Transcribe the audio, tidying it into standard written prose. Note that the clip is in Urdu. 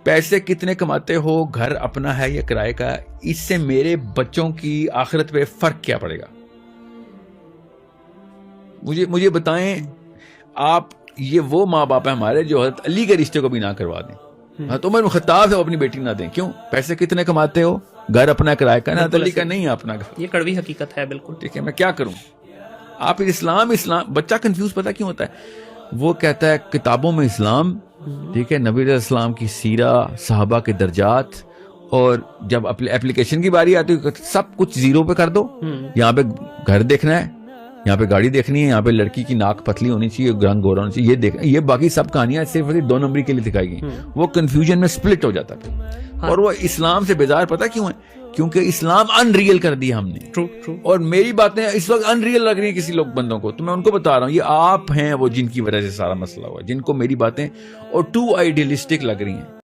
پیسے کتنے کماتے ہو, گھر اپنا ہے یا کرائے کا, اس سے میرے بچوں کی آخرت پہ فرق کیا پڑے گا؟ مجھے بتائیں آپ. یہ وہ ماں باپ ہیں ہمارے جو حضرت علی کے رشتے کو بھی نہ کروا دیں, حضرت عمر بن خطاب سے اپنی بیٹی نہ دیں. کیوں؟ پیسے کتنے کماتے ہو, گھر اپنا کرائے کا, حضرت علی کا نہیں ہے اپنا گھر. یہ کڑوی حقیقت ہے بالکل. ٹھیک ہے, میں کیا کروں؟ آپ اسلام بچہ کنفیوز پتہ کیوں ہوتا ہے؟ وہ کہتا ہے کتابوں میں اسلام, ٹھیک ہے, نبی علیہ السلام کی سیرہ, صحابہ کے درجات, اور جب اپلیکیشن کی باری آتی ہے سب کچھ زیرو پہ کر دو. یہاں پہ گھر دیکھنا ہے, یہاں پہ گاڑی دیکھنی ہے, یہاں پہ لڑکی کی ناک پتلی ہونی چاہیے, رنگ گورا ہونا چاہیے, یہ دیکھنا, یہ باقی سب کہانیاں صرف 2 نمبری کے لیے دکھائی گئی. وہ کنفیوژن میں سپلٹ ہو جاتا تھا. اور وہ اسلام سے بیزار پتہ کیوں ہے؟ کیونکہ اسلام ان ریئل کر دیا ہم نے. اور میری باتیں اس وقت ان ریئل لگ رہی ہیں کسی بندوں کو, تو میں ان کو بتا رہا ہوں یہ آپ ہیں وہ جن کی وجہ سے سارا مسئلہ ہوا, جن کو میری باتیں اور ٹو آئیڈیلسٹک لگ رہی ہیں.